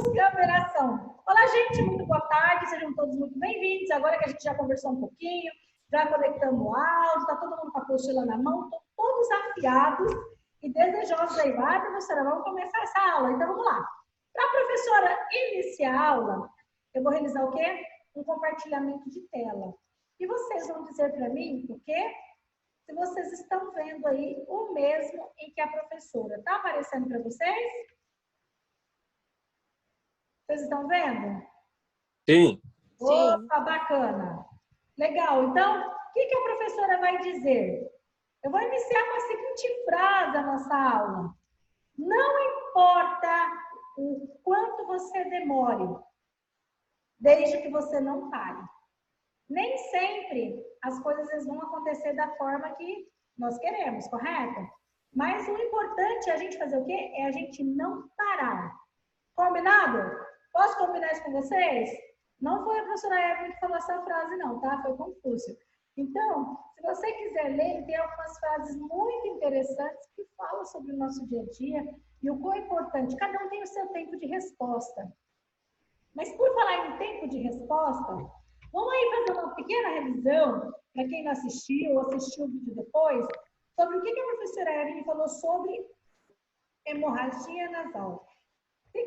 Descamberação. Olá, gente, muito boa tarde, sejam todos muito bem-vindos. Agora que a gente já conversou um pouquinho, já conectamos o áudio, está todo mundo com a apostila na mão, todos afiados e desejosos aí. Vai, professora, vamos começar essa aula. Então, vamos lá. Para a professora iniciar a aula, eu vou realizar o quê? Um compartilhamento de tela. E vocês vão dizer para mim o quê? Se vocês estão vendo aí o mesmo em que a professora. Está aparecendo para vocês? Vocês estão vendo? Sim. Opa, bacana. Legal. Então, o que a professora vai dizer? Eu vou iniciar com a seguinte frase da nossa aula. Não importa o quanto você demore, desde que você não pare. Nem sempre as coisas vão acontecer da forma que nós queremos, correto? Mas o importante é a gente fazer o quê? É a gente não parar. Combinado? Posso combinar isso com vocês? Não foi a professora Evelyn que falou essa frase, não, tá? Foi Confúcio. Então, se você quiser ler, tem algumas frases muito interessantes que falam sobre o nosso dia a dia e o quão é importante. Cada um tem o seu tempo de resposta. Mas por falar em tempo de resposta, vamos aí fazer uma pequena revisão, para quem não assistiu ou assistiu o vídeo depois, sobre o que a professora Evelyn falou sobre hemorragia nasal. O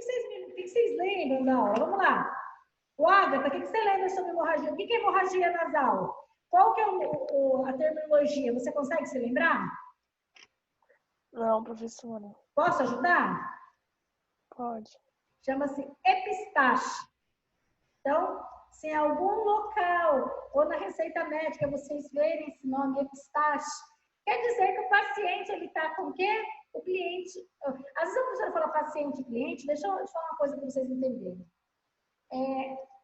que vocês lembram da aula? Vamos lá. O Agatha, o que você lembra sobre hemorragia? O que é hemorragia nasal? Qual que é a terminologia? Você consegue se lembrar? Não, professora. Posso ajudar? Pode. Chama-se epistaxe. Então, se em algum local ou na receita médica vocês verem esse nome epistaxe, quer dizer que o paciente ele está com o quê? O cliente. Às vezes a professora fala paciente e cliente, deixa eu falar uma coisa para vocês entenderem.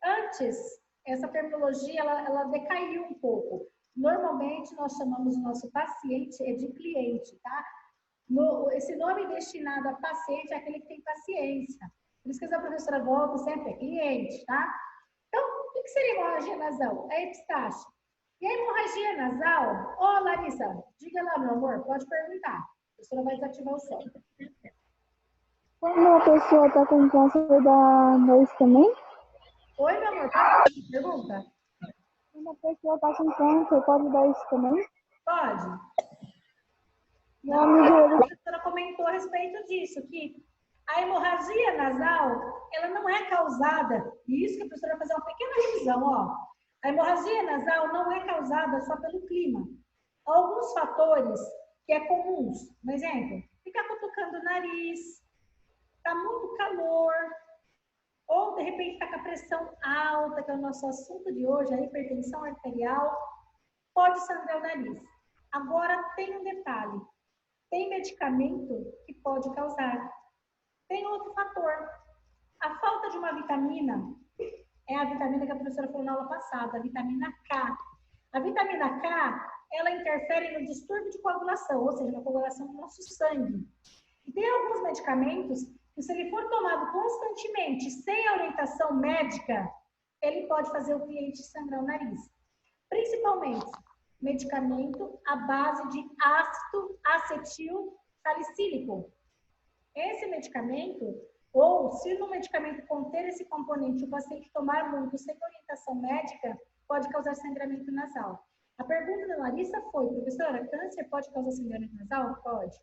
Antes, essa terminologia ela decaiu um pouco. Normalmente, nós chamamos o nosso paciente de cliente, tá? Esse nome destinado a paciente é aquele que tem paciência. Por isso que a professora volta sempre é cliente, tá? Então, o que seria hemorragia nasal? É epistaxe. E a hemorragia nasal? Ô, Larissa, diga lá, meu amor, pode perguntar. A professora vai desativar o som. Quando a pessoa está com câncer da nariz também? Oi, meu amor, pode pergunta? Quando a pessoa está com câncer, pode dar isso também? Pode. Meu amigo, A professora comentou a respeito disso, que a hemorragia nasal, ela não é causada, e isso que a professora vai fazer uma pequena revisão, ó. A hemorragia nasal não é causada só pelo clima. Há alguns fatores que é comuns. Um exemplo, ficar cutucando o nariz, tá muito calor, ou de repente está com a pressão alta, que é o nosso assunto de hoje, a hipertensão arterial, pode sangrar o nariz. Agora tem um detalhe, tem medicamento que pode causar. Tem outro fator, a falta de uma vitamina, é a vitamina que a professora falou na aula passada, a vitamina K. A vitamina K, ela interfere no distúrbio de coagulação, ou seja, na coagulação do nosso sangue. E tem alguns medicamentos que, se ele for tomado constantemente, sem a orientação médica, ele pode fazer o cliente sangrar o nariz. Principalmente, medicamento à base de ácido acetil salicílico. Esse medicamento, ou se no medicamento conter esse componente, o paciente tomar muito sem orientação médica, pode causar sangramento nasal. A pergunta da Larissa foi, professora, câncer pode causar sangramento nasal? Pode.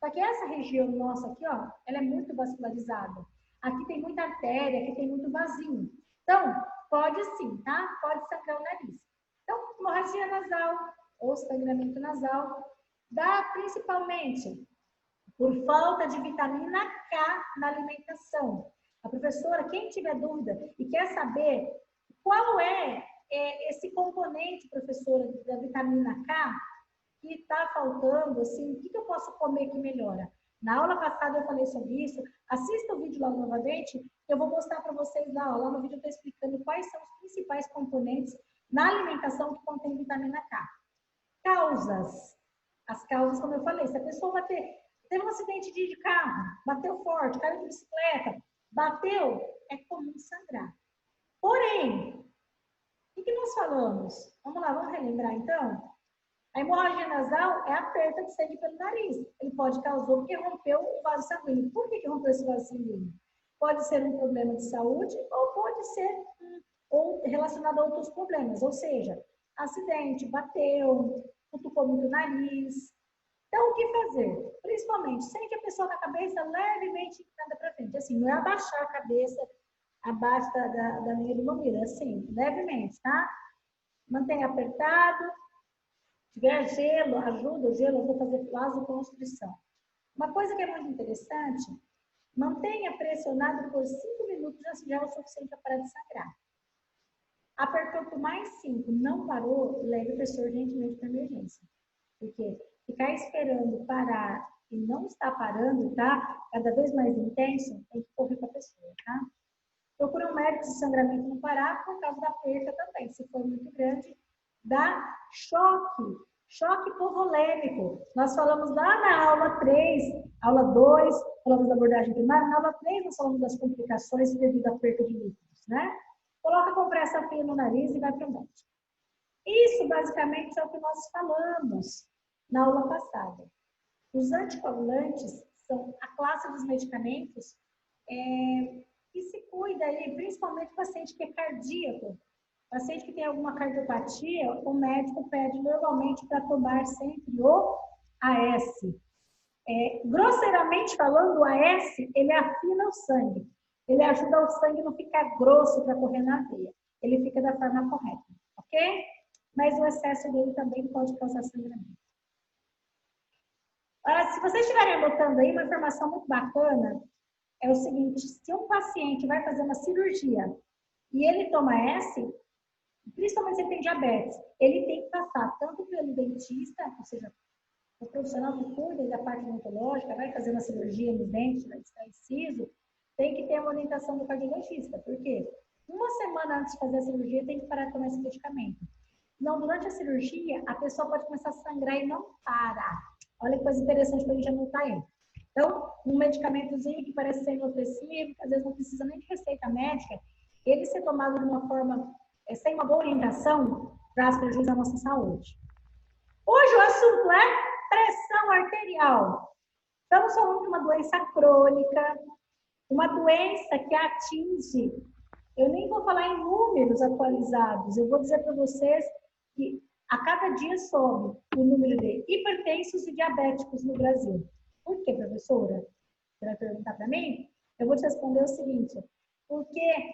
Só que essa região nossa aqui, ó, ela é muito vascularizada. Aqui tem muita artéria, aqui tem muito vazio. Então, pode sim, tá? Pode sangrar o nariz. Então, hemorragia nasal ou sangramento nasal dá principalmente por falta de vitamina K na alimentação. A professora, quem tiver dúvida e quer saber qual é esse componente, professora, da vitamina K, que está faltando, assim, o que eu posso comer que melhora? Na aula passada eu falei sobre isso, assista o vídeo lá novamente, eu vou mostrar para vocês lá, lá no vídeo eu estou explicando quais são os principais componentes na alimentação que contém vitamina K. Causas. As causas, como eu falei, se a pessoa teve um acidente de carro, bateu forte, caiu de bicicleta, bateu, é comum sangrar. Porém, o que nós falamos? Vamos lá, vamos relembrar então? A hemorragia nasal é a perda de sangue pelo nariz. Ele pode causar porque rompeu o vaso sanguíneo. Por que rompeu esse vaso sanguíneo? pode ser um problema de saúde ou pode ser relacionado a outros problemas, ou seja, acidente, bateu, cutucou muito o nariz. Então, o que fazer? Principalmente, sem que a pessoa com a cabeça levemente inclinada para frente. Assim, não é abaixar a cabeça abaixo da linha do mamilo, assim, levemente, tá? Mantenha apertado. Se tiver gelo, ajuda o gelo, eu vou fazer vasoconstrição. Uma coisa que é muito interessante, mantenha pressionado por 5 minutos, já é o suficiente para parar de sangrar. Apertou por mais 5, não parou, leve a pessoa urgentemente para emergência. Porque ficar esperando parar e não está parando, tá? Cada vez mais intenso, tem que correr com a pessoa, tá? Procure um médico se o sangramento não parar, por causa da perda também. Se for muito grande, dá choque hipovolêmico. Nós falamos lá na aula 3, aula 2, falamos da abordagem primária. Na aula 3, nós falamos das complicações devido à perda de líquidos, né? Coloca compressa fria no nariz e vai para o médico. Isso, basicamente, é o que nós falamos na aula passada. Os anticoagulantes são a classe dos medicamentos que se cuida aí, principalmente o paciente que é cardíaco. Paciente que tem alguma cardiopatia, o médico pede normalmente para tomar sempre o AS. Grosseiramente falando, o AS, ele afina o sangue. Ele ajuda o sangue a não ficar grosso para correr na veia. Ele fica da forma correta, ok? Mas o excesso dele também pode causar sangramento. Se vocês estiverem anotando aí, uma informação muito bacana é o seguinte: se um paciente vai fazer uma cirurgia e ele toma S, principalmente se ele tem diabetes, ele tem que passar tanto pelo dentista, ou seja, o profissional que cuida da parte odontológica, vai fazer uma cirurgia nos dentes, vai estar inciso, tem que ter uma orientação do cardiologista. Por quê? Uma semana antes de fazer a cirurgia, tem que parar de tomar esse medicamento. Não, durante a cirurgia, a pessoa pode começar a sangrar e não para. Olha que coisa interessante para a gente anotar aí. Então, um medicamentozinho que parece ser inofensivo, que às vezes não precisa nem de receita médica, ele ser tomado de uma forma, sem uma boa orientação, traz prejuízo à nossa saúde. Hoje o assunto é pressão arterial. Estamos falando de uma doença crônica, uma doença que atinge, eu nem vou falar em números atualizados, eu vou dizer para vocês que a cada dia sobe o número de hipertensos e diabéticos no Brasil. Por quê, professora? Você vai perguntar para mim? Eu vou te responder o seguinte: porque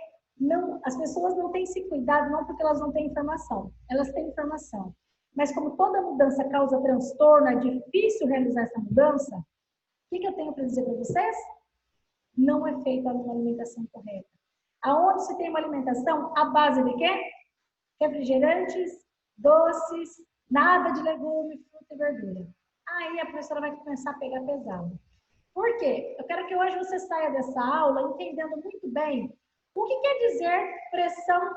as pessoas não têm se cuidado, não porque elas não têm informação. Elas têm informação. Mas como toda mudança causa transtorno, é difícil realizar essa mudança, o que eu tenho para dizer para vocês? Não é feita uma alimentação correta. Aonde se tem uma alimentação à base de quê? Refrigerantes, doces, nada de legume, fruta e verdura. Aí a professora vai começar a pegar pesado. Por quê? Eu quero que hoje você saia dessa aula entendendo muito bem o que quer dizer pressão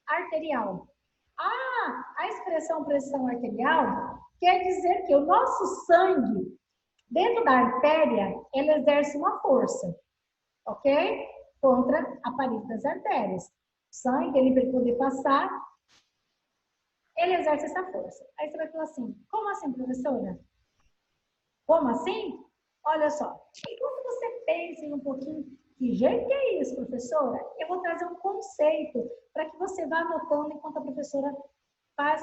arterial. A expressão pressão arterial quer dizer que o nosso sangue, dentro da artéria, ele exerce uma força, ok? Contra a parede das artérias. O sangue, ele para poder passar, ele exerce essa força. Aí você vai falar assim: como assim, professora? Como assim? Olha só, enquanto você pensa um pouquinho, que jeito que é isso, professora? Eu vou trazer um conceito para que você vá anotando enquanto a professora faz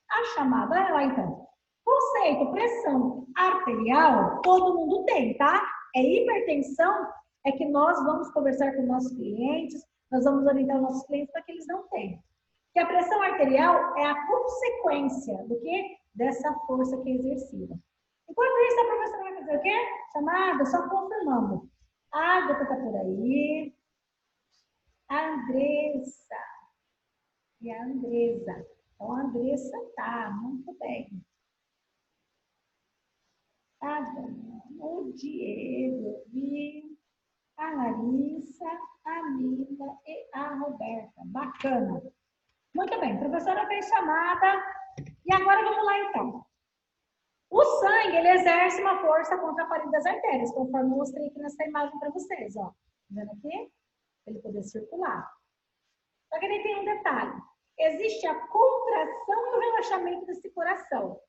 a chamada. Olha lá, então. Conceito, pressão arterial, todo mundo tem, tá? Hipertensão, é que nós vamos conversar com nossos clientes, nós vamos orientar os nossos clientes para que eles não tenham. Que a pressão arterial é a consequência do quê? Dessa força que é exercida. Enquanto isso, a professora vai fazer o quê? Chamada, só confirmando. A Agatha está por aí. A Andressa. E a Andresa. Então, a Andressa tá muito bem. A Dana, o Diego, a Larissa, a Mila e a Roberta. Bacana. Muito bem, a professora fez chamada. E agora vamos lá, então. O sangue, ele exerce uma força contra a parede das artérias, conforme eu mostrei aqui nessa imagem para vocês, ó. Tá vendo aqui? Para ele poder circular. Só que ele tem um detalhe. Existe a contração e o relaxamento desse coração.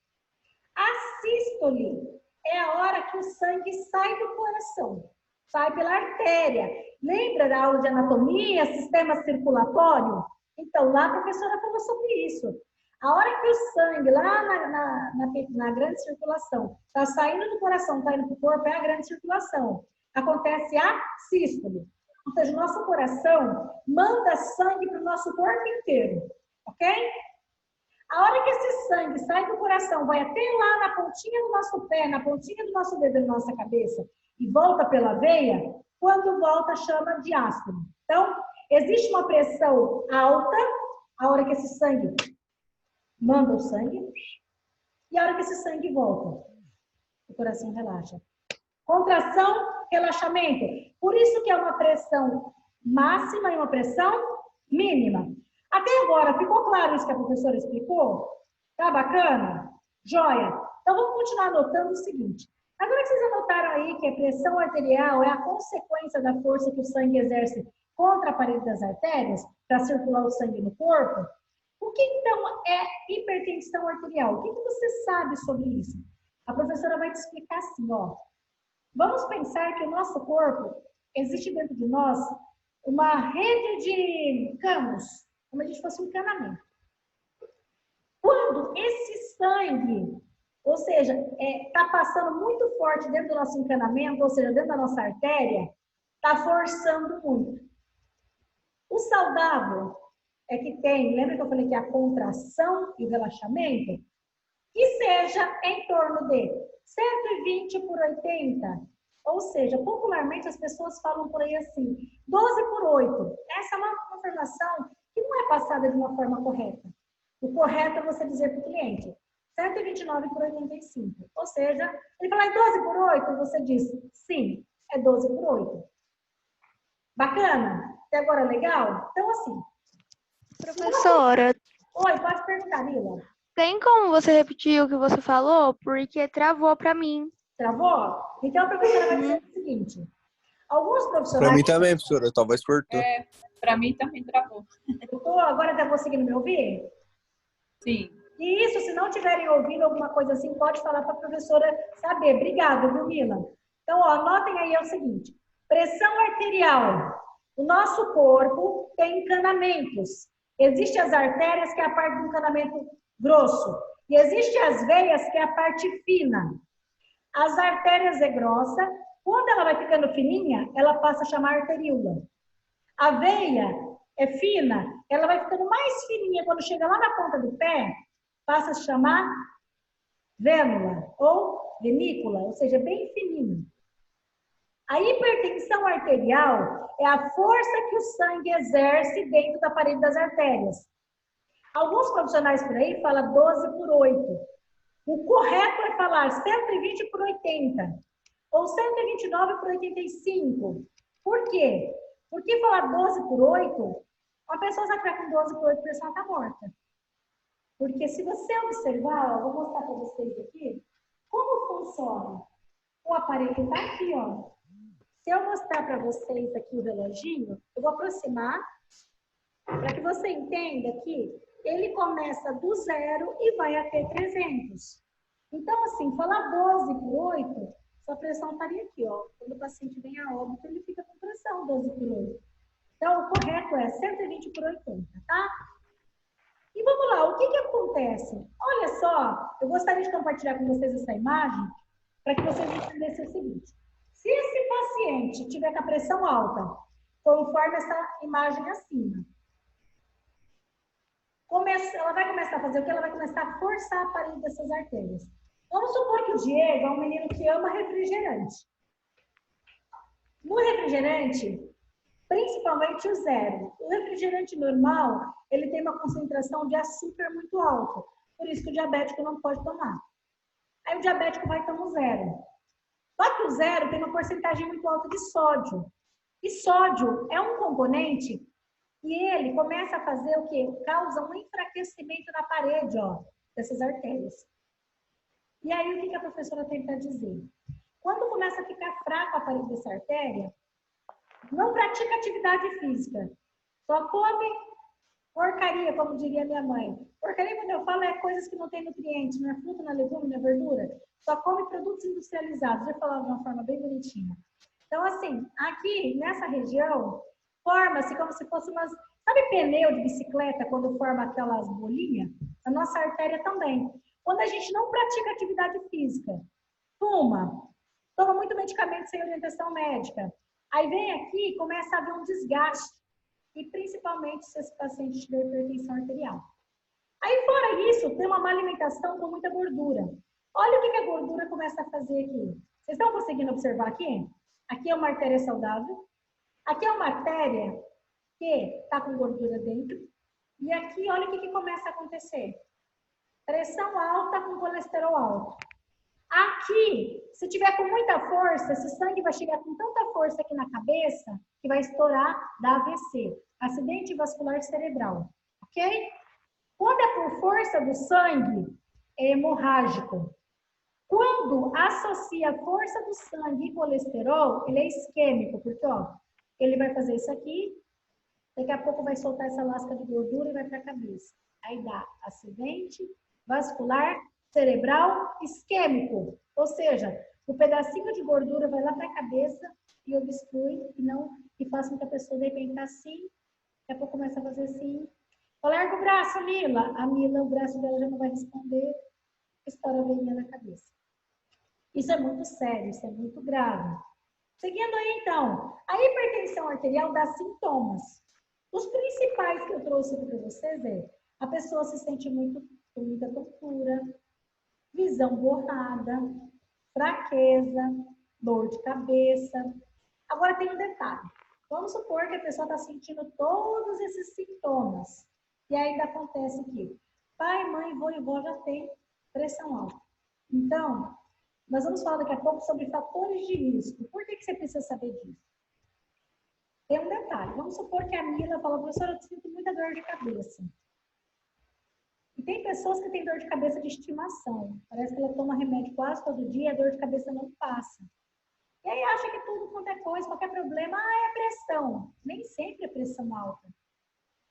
A sístole é a hora que o sangue sai do coração, sai pela artéria. Lembra da aula de anatomia, sistema circulatório? Então, lá a professora falou sobre isso. A hora que o sangue, lá na grande circulação, está saindo do coração, está indo para o corpo, é a grande circulação. Acontece a sístole. Ou seja, o nosso coração manda sangue para o nosso corpo inteiro. Ok? A hora que esse sangue sai do coração, vai até lá na pontinha do nosso pé, na pontinha do nosso dedo, na nossa cabeça, e volta pela veia, quando volta chama diástole. Então, existe uma pressão alta, a hora que esse sangue manda o sangue, e a hora que esse sangue volta, o coração relaxa. Contração, relaxamento. Por isso que é uma pressão máxima e uma pressão mínima. Até agora, ficou claro isso que a professora explicou? Tá bacana? Joia? Então, vamos continuar anotando o seguinte. Agora que vocês anotaram aí que a pressão arterial é a consequência da força que o sangue exerce contra a parede das artérias para circular o sangue no corpo, o que então é hipertensão arterial? O que você sabe sobre isso? A professora vai te explicar assim, ó. Vamos pensar que o nosso corpo, existe dentro de nós uma rede de canos, como se fosse um encanamento. Quando esse sangue, ou seja, está passando muito forte dentro do nosso encanamento, ou seja, dentro da nossa artéria, está forçando muito. O saudável é que tem, lembra que eu falei que a contração e o relaxamento, que seja em torno de 120 por 80. Ou seja, popularmente as pessoas falam por aí assim, 12 por 8. Essa é uma informação que não é passada de uma forma correta. O correto é você dizer para o cliente 129 por 85. Ou seja, ele fala, é 12 por 8? Você diz, sim, é 12 por 8. Bacana? Até agora legal? Então, assim. Professora, Oi, pode perguntar, Lila. tem como você repetir o que você falou? Porque travou para mim. Travou? Então, a professora vai dizer o seguinte. Alguns profissionais... Para mim também, professora, talvez cortou. Para mim também travou. Agora está conseguindo me ouvir? Sim. E isso, se não estiverem ouvindo alguma coisa assim, pode falar para a professora saber. Obrigada, viu, Mila? Então, ó, anotem aí é o seguinte. Pressão arterial. O nosso corpo tem encanamentos. Existem as artérias, que é a parte do encanamento grosso. E existem as veias, que é a parte fina. As artérias é grossa. Quando ela vai ficando fininha, ela passa a chamar arteríola. A veia é fina, ela vai ficando mais fininha. Quando chega lá na ponta do pé, passa a se chamar vênula ou venícula, ou seja, bem fininho. A hipertensão arterial é a força que o sangue exerce dentro da parede das artérias. Alguns profissionais por aí falam 12 por 8. O correto é falar 120 por 80 ou 129 por 85. Por quê? Porque falar 12 por 8, uma pessoa sabe que vai com 12 por 8, a pessoa está morta. Porque se você observar, ó, vou mostrar para vocês aqui, como funciona. O aparelho está aqui, ó. Se eu mostrar para vocês aqui o reloginho, eu vou aproximar para que você entenda que ele começa do 0 e vai até 300. Então, assim, falar 12 por 8, sua pressão estaria aqui, ó. Quando o paciente vem a óbito, ele fica com pressão 12 por 8. Então, o correto é 120 por 80, tá? E vamos lá, o que que acontece? Olha só, eu gostaria de compartilhar com vocês essa imagem para que vocês entendessem o seguinte. Se esse paciente tiver com a pressão alta, conforme essa imagem acima, ela vai começar a fazer o quê? Ela vai começar a forçar a parede dessas artérias. Vamos supor que o Diego é um menino que ama refrigerante. No refrigerante, principalmente o zero. O refrigerante normal, ele tem uma concentração de açúcar muito alta. Por isso que o diabético não pode tomar. Aí o diabético vai tomar o zero. Só que o zero tem uma porcentagem muito alta de sódio. E sódio é um componente e ele começa a fazer o quê? Causa um enfraquecimento na parede, ó, dessas artérias. E aí, o que a professora tenta dizer? Quando começa a ficar fraca a parede dessa artéria, não pratica atividade física. Só come porcaria, como diria minha mãe. Porcaria, quando eu falo, é coisas que não tem nutrientes, não é fruta, não é legume, não é verdura. Só come produtos industrializados. Eu falava de uma forma bem bonitinha. Então, assim, aqui nessa região, forma-se como se fosse umas. Sabe pneu de bicicleta, quando forma aquelas bolinhas? A nossa artéria também. Quando a gente não pratica atividade física, toma muito medicamento sem orientação médica. Aí vem aqui e começa a haver um desgaste. E principalmente se esse paciente tiver hipertensão arterial. Aí, fora isso, tem uma má alimentação com muita gordura. Olha o que a gordura começa a fazer aqui. Vocês estão conseguindo observar aqui? Aqui é uma artéria saudável. Aqui é uma artéria que está com gordura dentro. E aqui, olha o que começa a acontecer. Pressão alta com colesterol alto. Aqui, se tiver com muita força, esse sangue vai chegar com tanta força aqui na cabeça que vai estourar, dar AVC, acidente vascular cerebral, ok? Quando é por força do sangue, é hemorrágico. Quando associa a força do sangue e colesterol, ele é isquêmico, porque ó, ele vai fazer isso aqui, daqui a pouco vai soltar essa lasca de gordura e vai para a cabeça. Aí dá acidente vascular cerebral isquêmico, ou seja, o pedacinho de gordura vai lá para a cabeça e obstrui e faz com que a pessoa de repente assim, daqui a pouco começa a fazer assim. Larga o braço, Mila. A Mila, o braço dela já não vai responder, estoura a veinha na cabeça. Isso é muito sério, isso é muito grave. Seguindo aí, então, a hipertensão arterial dá sintomas. Os principais que eu trouxe aqui para vocês é a pessoa se sente com muita tontura, visão borrada, fraqueza, dor de cabeça. Agora tem um detalhe. Vamos supor que a pessoa está sentindo todos esses sintomas. E ainda acontece que pai, mãe, vô e vó já tem pressão alta. Então, nós vamos falar daqui a pouco sobre fatores de risco. Por que você precisa saber disso? Tem um detalhe. Vamos supor que a Mila fala, professora, eu sinto muita dor de cabeça. E tem pessoas que têm dor de cabeça de estimação. Parece que ela toma remédio quase todo dia e a dor de cabeça não passa. E aí acha que tudo quanto é coisa, qualquer problema, é pressão. Nem sempre é pressão alta.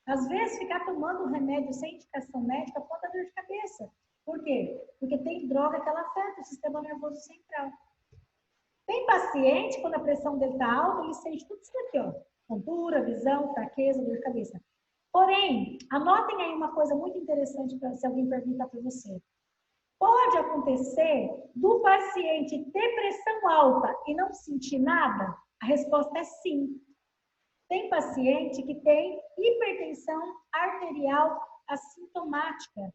Às vezes, ficar tomando remédio sem indicação médica pode dar dor de cabeça. Por quê? Porque tem droga que ela afeta o sistema nervoso central. Tem paciente, quando a pressão dele está alta, ele sente tudo isso aqui, ó. Tontura, visão, fraqueza, dor de cabeça. Porém, anotem aí uma coisa muito interessante para se alguém perguntar para você. Pode acontecer do paciente ter pressão alta e não sentir nada? A resposta é sim. Tem paciente que tem hipertensão arterial assintomática.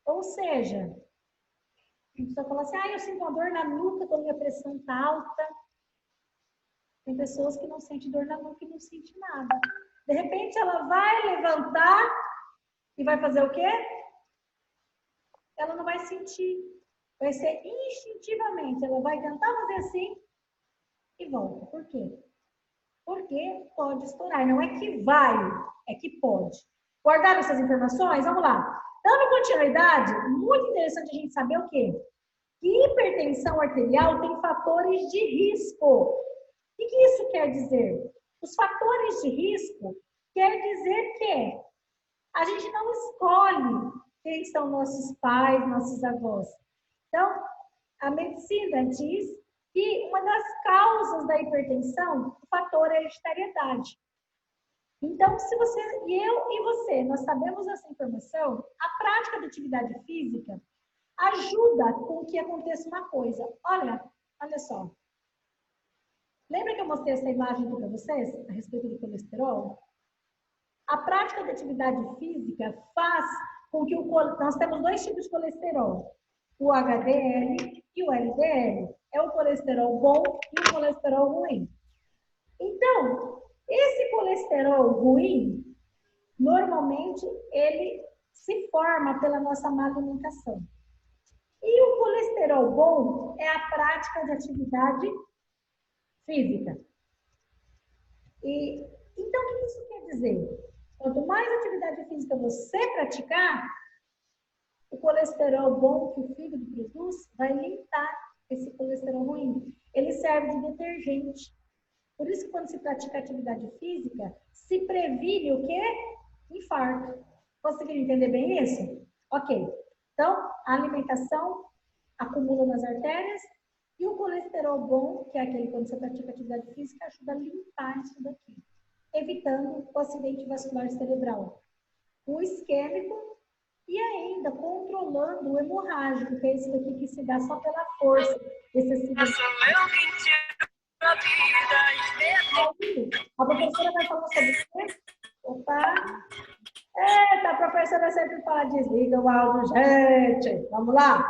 Ou seja, a pessoa fala assim, eu sinto uma dor na nuca quando minha pressão está alta. Tem pessoas que não sentem dor na nuca e não sentem nada. De repente, ela vai levantar e vai fazer o quê? Ela não vai sentir. Vai ser instintivamente. Ela vai tentar fazer assim e volta. Por quê? Porque pode estourar. Não é que vai, é que pode. Guardaram essas informações? Vamos lá. Dando continuidade, muito interessante a gente saber o quê? Que hipertensão arterial tem fatores de risco. O que isso quer dizer? Os fatores de risco quer dizer que a gente não escolhe quem são nossos pais, nossos avós. Então, a medicina diz que uma das causas da hipertensão, o fator é a hereditariedade. Então, se você, eu e você, nós sabemos essa informação, a prática da atividade física ajuda com que aconteça uma coisa. Olha só. Lembra que eu mostrei essa imagem aqui para vocês, a respeito do colesterol? A prática da atividade física faz com que nós temos dois tipos de colesterol, o HDL e o LDL. É o colesterol bom e o colesterol ruim. Então, esse colesterol ruim, normalmente, ele se forma pela nossa má alimentação. E o colesterol bom é a prática de atividade física. Então, o que isso quer dizer? Quanto mais atividade física você praticar, o colesterol bom que o fígado produz vai limpar esse colesterol ruim. Ele serve de detergente. Por isso que quando se pratica atividade física, se previne o quê? Infarto. Conseguiram entender bem isso? Ok. Então, a alimentação acumula nas artérias, E o colesterol bom, que é aquele quando você pratica atividade física, ajuda a limpar isso daqui, evitando o acidente vascular cerebral. O isquêmico e ainda controlando o hemorrágico, que é esse daqui que se dá só pela força excessiva. A professora vai falar sobre isso. Opa! Eita, a professora sempre fala, desliga o áudio, gente. Vamos lá.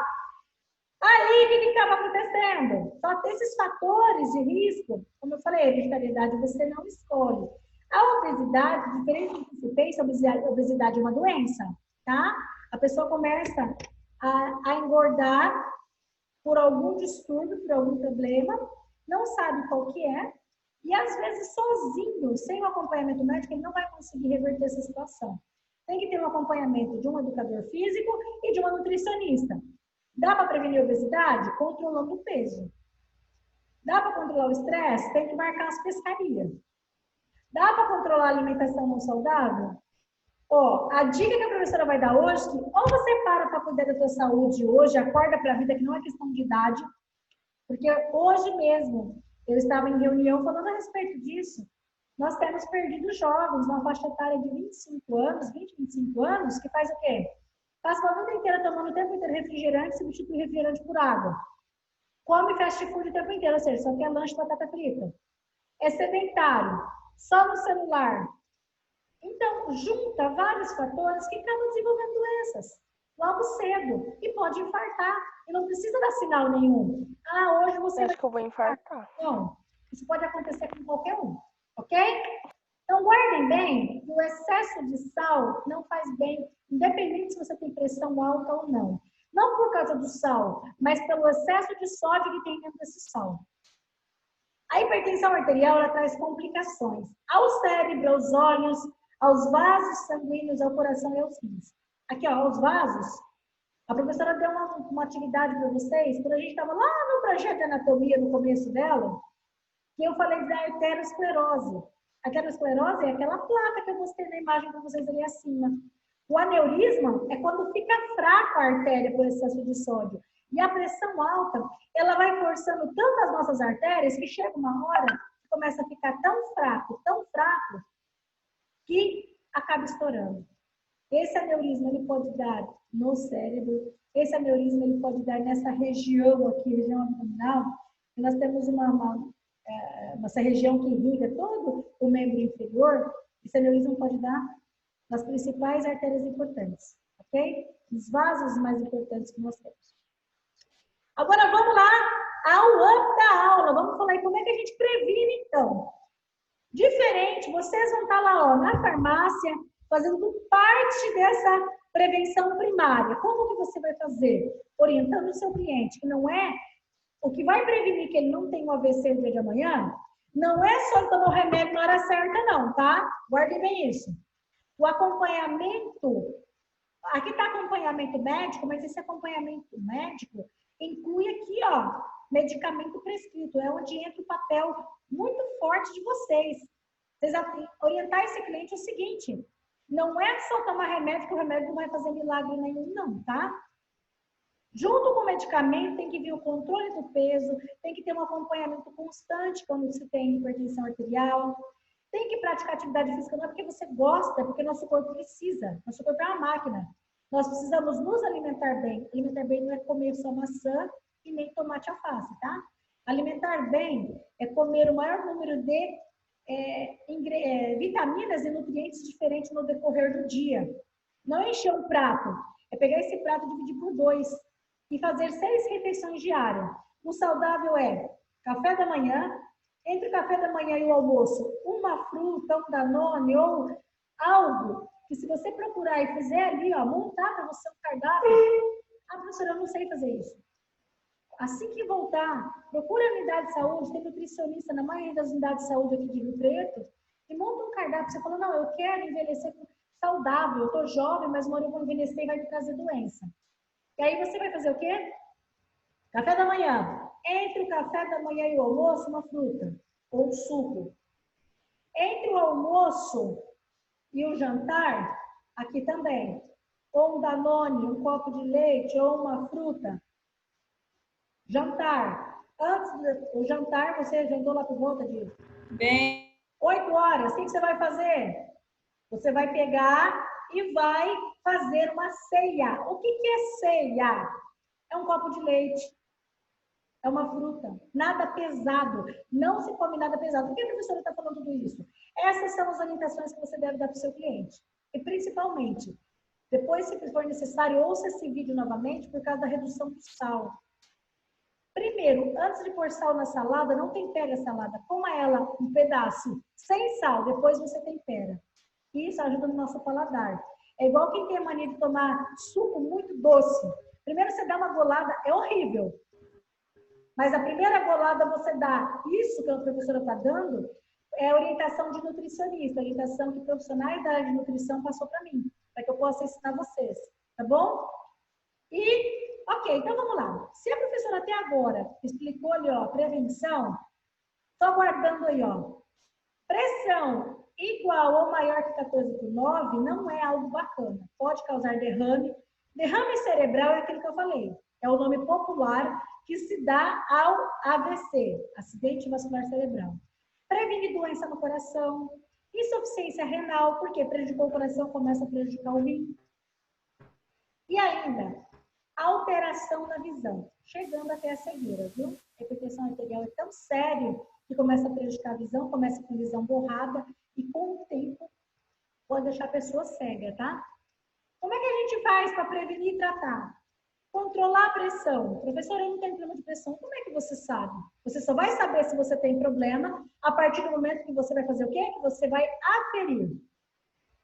Aí, o que estava acontecendo? Só tem esses fatores de risco. Como eu falei, a hereditariedade você não escolhe. A obesidade, diferente do que se pensa, a obesidade é uma doença, tá? A pessoa começa a engordar por algum distúrbio, por algum problema, não sabe qual que é, e às vezes sozinho, sem o acompanhamento médico, ele não vai conseguir reverter essa situação. Tem que ter um acompanhamento de um educador físico e de uma nutricionista. Dá para prevenir a obesidade? Controlando o peso. Dá para controlar o estresse? Tem que marcar as pescarias. Dá para controlar a alimentação não saudável? Ó, a dica que a professora vai dar hoje, que ou você para cuidar da sua saúde hoje, acorda para a vida, que não é questão de idade, porque hoje mesmo eu estava em reunião falando a respeito disso. Nós temos perdido jovens, uma faixa etária de 25 anos, 20, 25 anos, que faz o quê? Passa a vida inteira tomando o tempo inteiro refrigerante, substitui refrigerante por água. Come fast food o tempo inteiro, ou seja, só quer lanche de batata frita. É sedentário, só no celular. Então, junta vários fatores que acabam desenvolvendo doenças logo cedo e pode infartar. E não precisa dar sinal nenhum. Ah, hoje você Acho que eu vou infartar. Não, isso pode acontecer com qualquer um, ok? Então, guardem bem que o excesso de sal não faz bem, independente se você tem pressão alta ou não. Não por causa do sal, mas pelo excesso de sódio que tem dentro desse sal. A hipertensão arterial, ela traz complicações ao cérebro, aos olhos, aos vasos sanguíneos, ao coração e aos rins. Aqui, ó, os vasos. A professora deu uma atividade para vocês, quando a gente estava lá no projeto de anatomia, no começo dela, que eu falei da arteriosclerose. A arteriosclerose é aquela placa que eu mostrei na imagem para vocês ali acima. O aneurisma é quando fica fraca a artéria por excesso de sódio. E a pressão alta, ela vai forçando tanto as nossas artérias que chega uma hora que começa a ficar tão fraco, que acaba estourando. Esse aneurisma ele pode dar no cérebro, esse aneurisma ele pode dar nessa região aqui, região abdominal. E nós temos essa região que irriga todo o membro inferior. Esse aneurisma pode dar nas principais artérias importantes, ok? Os vasos mais importantes que nós temos. Agora vamos lá ao up da aula. Vamos falar aí como é que a gente previne, então. Diferente, vocês vão estar lá, ó, na farmácia, fazendo parte dessa prevenção primária. Como que você vai fazer? Orientando o seu cliente, que não é o que vai prevenir que ele não tenha um AVC no dia de amanhã, não é só tomar o remédio na hora certa, não, tá? Guardem bem isso. O acompanhamento, aqui está acompanhamento médico, mas esse acompanhamento médico inclui aqui, ó, medicamento prescrito. É onde entra o papel muito forte de vocês. Vocês orientar esse cliente é o seguinte, não é só tomar remédio, que o remédio não vai fazer milagre nenhum, não, tá? Junto com o medicamento, tem que vir o controle do peso, tem que ter um acompanhamento constante quando se tem hipertensão arterial, tem que praticar atividade física, não é porque você gosta, é porque nosso corpo precisa. Nosso corpo é uma máquina. Nós precisamos nos alimentar bem. Alimentar bem não é comer só maçã e nem tomate alface, tá? Alimentar bem é comer o maior número de vitaminas e nutrientes diferentes no decorrer do dia. Não encher um prato, é pegar esse prato e dividir por 2 e fazer 6 refeições diárias. O saudável é café da manhã, entre o café da manhã e o almoço, uma fruta, um Danone ou algo que se você procurar e fizer ali, ó, montar para você um cardápio, professora, eu não sei fazer isso. Assim que voltar, procura a unidade de saúde, tem nutricionista na maioria das unidades de saúde aqui de Rio Preto, e monta um cardápio. Você fala, não, eu quero envelhecer saudável, eu tô jovem, mas uma hora eu vou envelhecer e vai me trazer doença. E aí você vai fazer o quê? Café da manhã. Entre o café da manhã e o almoço, uma fruta ou um suco. Entre o almoço e o jantar, aqui também, ou um Danone, um copo de leite ou uma fruta. Jantar, Antes do jantar, você jantou lá por volta de Bem, 8 horas. O que você vai fazer? Você vai pegar e vai fazer uma ceia. O que é ceia? É um copo de leite. É uma fruta. Nada pesado. Não se come nada pesado. Por que a professora está falando tudo isso? Essas são as orientações que você deve dar para o seu cliente. E principalmente, depois, se for necessário, ouça esse vídeo novamente por causa da redução do sal. Primeiro, antes de pôr sal na salada, não tempere a salada. Coma ela um pedaço sem sal, depois você tempera. Isso ajuda no nosso paladar. É igual quem tem a mania de tomar suco muito doce. Primeiro você dá uma golada, é horrível. Mas a primeira golada você dá. Isso que a professora está dando é orientação de nutricionista, orientação que profissionais da área de nutrição passou para mim, para que eu possa ensinar vocês, tá bom? E, ok, então vamos lá. Se a professora até agora explicou ali, ó, prevenção, só guardando aí, ó, pressão igual ou maior que 14/9 não é algo bacana. Pode causar derrame. Derrame cerebral é aquilo que eu falei. É o nome popular que se dá ao AVC, acidente vascular cerebral. Previne doença no coração, insuficiência renal, porque prejudicou o coração, começa a prejudicar o rim. E ainda, alteração na visão, chegando até a cegueira, viu? A hipertensão arterial é tão sério que começa a prejudicar a visão, começa com visão borrada e com o tempo pode deixar a pessoa cega, tá? Como é que a gente faz para prevenir e tratar? Controlar a pressão. Professora, eu não tenho problema de pressão. Como é que você sabe? Você só vai saber se você tem problema a partir do momento que você vai fazer o quê? Que você vai aferir.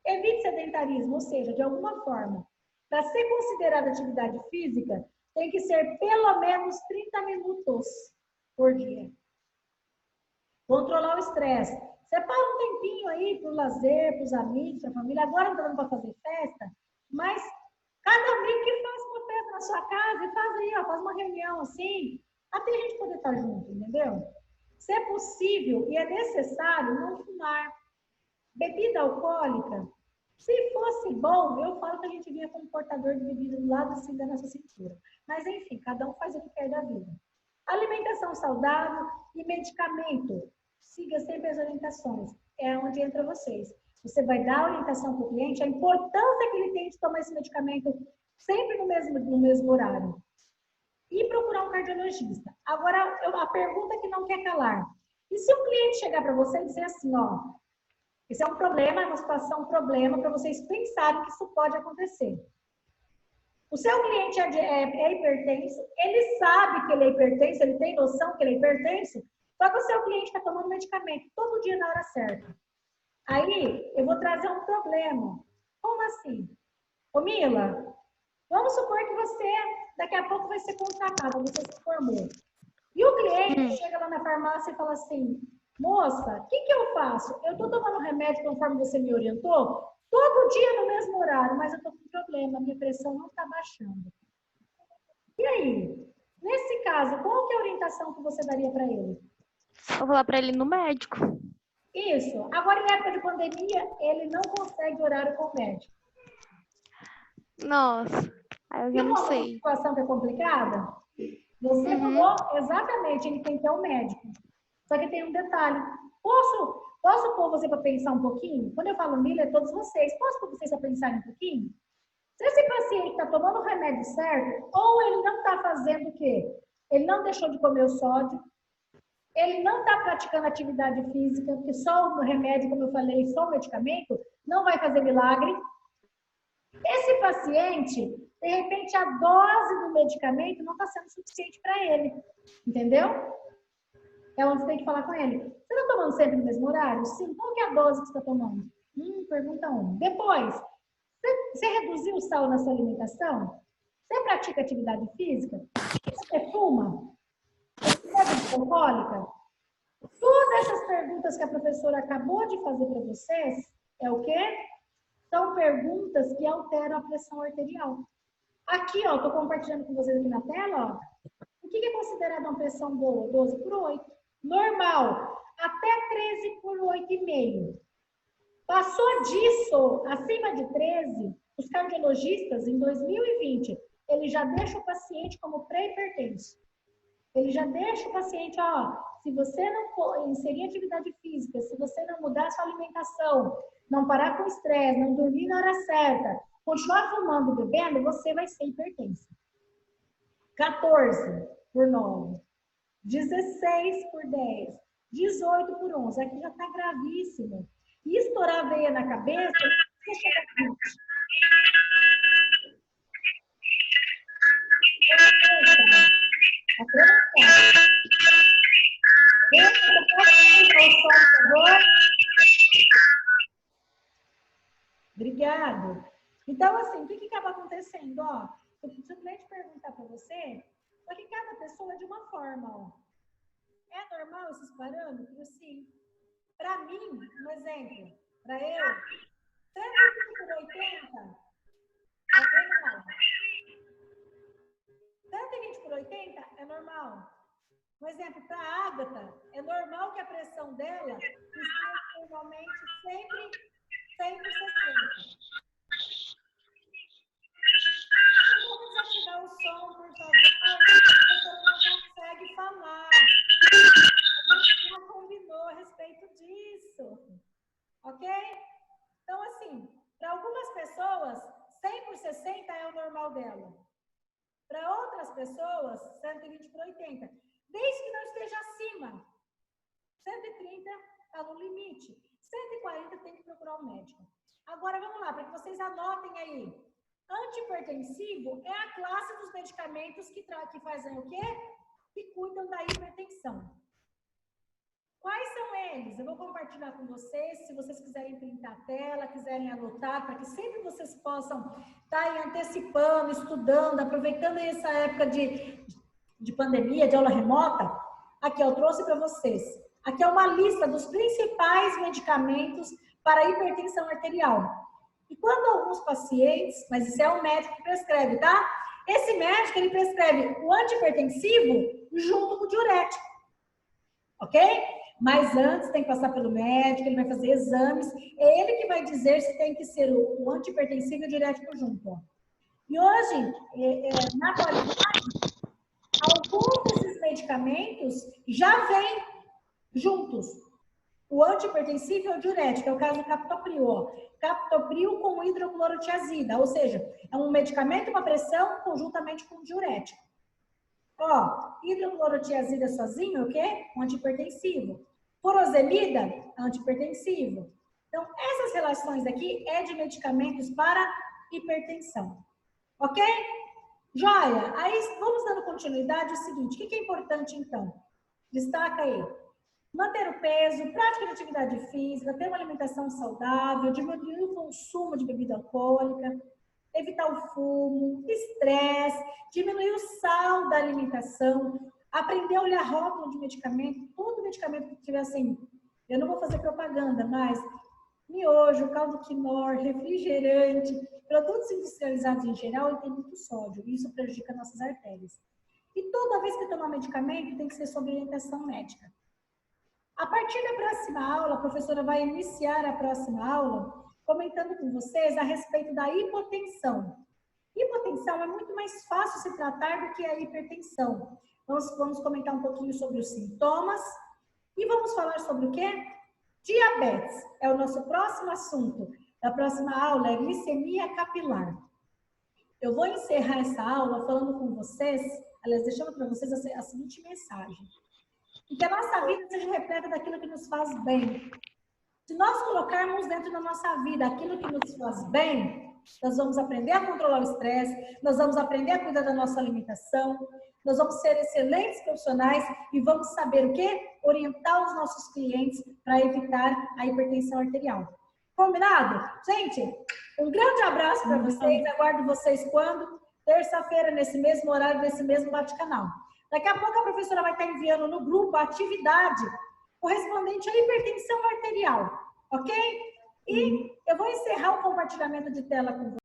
Evite sedentarismo, ou seja, de alguma forma, para ser considerada atividade física, tem que ser pelo menos 30 minutos por dia. Controlar o estresse. Separa um tempinho aí para o lazer, para os amigos, para a família. Agora não está dando para fazer festa, mas cada amigo que faz uma festa na sua casa e faz aí, ó, faz uma reunião assim, até a gente poder estar junto, entendeu? Se é possível e é necessário, não fumar. Bebida alcoólica, se fosse bom, eu falo que a gente vinha com um portador de bebida do lado assim da nossa cintura. Mas enfim, cada um faz o que quer da vida. Alimentação saudável e medicamento. Siga sempre as orientações. É onde entra vocês. Você vai dar a orientação para o cliente, a importância que ele tem de tomar esse medicamento sempre no mesmo horário. E procurar um cardiologista. Agora, a pergunta que não quer calar. E se um cliente chegar para você e dizer assim, ó, esse é um problema, é uma situação, um problema, para vocês pensarem que isso pode acontecer. O seu cliente é hipertenso, ele sabe que ele é hipertenso, ele tem noção que ele é hipertenso, só que o seu cliente está tomando medicamento todo dia na hora certa. Aí, eu vou trazer um problema. Como assim? Ô Mila, vamos supor que você, daqui a pouco, vai ser contratada, você se formou. E o cliente chega lá na farmácia e fala assim, moça, o que eu faço? Eu estou tomando remédio conforme você me orientou, todo dia no mesmo horário, mas eu estou com problema, minha pressão não está baixando. E aí? Nesse caso, qual que é a orientação que você daria para ele? Vou falar pra ele ir no médico. Isso. Agora, em época de pandemia, ele não consegue horário com o médico. Nossa, aí eu já não Uma sei. situação que é complicada? Você falou exatamente, ele tem que ter um médico. Só que tem um detalhe. Posso pôr você para pensar um pouquinho? Quando eu falo Mila, é todos vocês. Posso pôr vocês para pensarem um pouquinho? Se esse paciente está tomando o remédio certo, ou ele não está fazendo o quê? Ele não deixou de comer o sódio, ele não está praticando atividade física, porque só o remédio, como eu falei, só o medicamento, não vai fazer milagre. Esse paciente, de repente, a dose do medicamento não está sendo suficiente para ele. Entendeu? É onde você tem que falar com ele. Você está tomando sempre no mesmo horário? Sim. Qual que é a dose que você está tomando? Pergunta 1. Depois, você reduziu o sal na sua alimentação? Você pratica atividade física? Você fuma? Você bebe alcoólica? Todas essas perguntas que a professora acabou de fazer para vocês, é o quê? São perguntas que alteram a pressão arterial. Aqui, ó, estou compartilhando com vocês aqui na tela, ó. O que é considerado uma pressão boa? 12/8. Normal, até 13/8,5. Passou disso, acima de 13, os cardiologistas, em 2020, ele já deixa o paciente como pré-hipertenso. Ele já deixa o paciente, ó, se você não for inserir atividade física, se você não mudar a sua alimentação, não parar com estresse, não dormir na hora certa, continuar fumando e bebendo, você vai ser hipertenso. 14 por 9, 16 por 10, 18 por 11. Aqui já está gravíssimo. E estourar a veia na cabeça, você chega a 20. Obrigado. Então, assim, o que acaba acontecendo? Ó, se o cliente perguntar para você, só que cada pessoa é de uma forma. Ó. É normal esses parâmetros? Sim. Para mim, um exemplo, para eu, 120 por 80 é normal. 120 por 80 é normal. Um exemplo, para a Ágata, é normal que a pressão dela esteja normalmente sempre 100 por 60. Vamos desativar o som, por favor, porque a pessoa não consegue falar. A gente não combinou a respeito disso. Ok? Então, assim, para algumas pessoas, 100 por 60 é o normal dela. Para outras pessoas, 120 por 80. Desde que não esteja acima. 130 está no limite. 140 tem que procurar um médico. Agora, vamos lá, para que vocês anotem aí. Antihipertensivo é a classe dos medicamentos que fazem o quê? Que cuidam da hipertensão. Quais são eles? Eu vou compartilhar com vocês, se vocês quiserem printar a tela, quiserem anotar, para que sempre vocês possam estar aí antecipando, estudando, aproveitando essa época de pandemia, de aula remota. Aqui, eu trouxe para vocês. Aqui é uma lista dos principais medicamentos para hipertensão arterial. E quando alguns pacientes, mas isso é o médico que prescreve, tá? Esse médico, ele prescreve o antihipertensivo junto com o diurético. Ok? Mas antes tem que passar pelo médico, ele vai fazer exames. É ele que vai dizer se tem que ser o antihipertensivo e o diurético junto. Ó. E hoje, na atualidade, alguns desses medicamentos já vêm juntos. O antihipertensivo e o diurético, é o caso do captopril. Ó. Captopril com hidroclorotiazida, ou seja, é um medicamento para pressão conjuntamente com o diurético. Ó, hidroclorotiazida sozinho, o quê? Um antihipertensivo. Furosemida, antihipertensivo. Então, essas relações aqui é de medicamentos para hipertensão. Ok? Joia? Aí, vamos dando continuidade. O seguinte, o que é importante, então? Destaca aí. Manter o peso, prática de atividade física, ter uma alimentação saudável, diminuir o consumo de bebida alcoólica, evitar o fumo, estresse, diminuir o sal da alimentação, aprender a olhar rótulo de medicamento, todo medicamento que tiver assim, eu não vou fazer propaganda, mas miojo, caldo quinor, refrigerante, produtos industrializados em geral, ele tem muito sódio, e isso prejudica nossas artérias. E toda vez que tomar medicamento, tem que ser sob orientação médica. A partir da próxima aula, a professora vai iniciar a próxima aula comentando com vocês a respeito da hipotensão. Hipotensão é muito mais fácil se tratar do que a hipertensão. Vamos comentar um pouquinho sobre os sintomas e vamos falar sobre o quê? Diabetes é o nosso próximo assunto. Da próxima aula é glicemia capilar. Eu vou encerrar essa aula falando com vocês, aliás, deixando para vocês a seguinte mensagem. E que a nossa vida seja repleta daquilo que nos faz bem. Se nós colocarmos dentro da nossa vida aquilo que nos faz bem, nós vamos aprender a controlar o estresse, nós vamos aprender a cuidar da nossa alimentação, nós vamos ser excelentes profissionais e vamos saber o quê? Orientar os nossos clientes para evitar a hipertensão arterial. Combinado? Gente, um grande abraço para vocês, aguardo vocês quando? Terça-feira, nesse mesmo horário, nesse mesmo bate-canal. Daqui a pouco a professora vai estar enviando no grupo a atividade correspondente à hipertensão arterial, ok? E eu vou encerrar o compartilhamento de tela com vocês.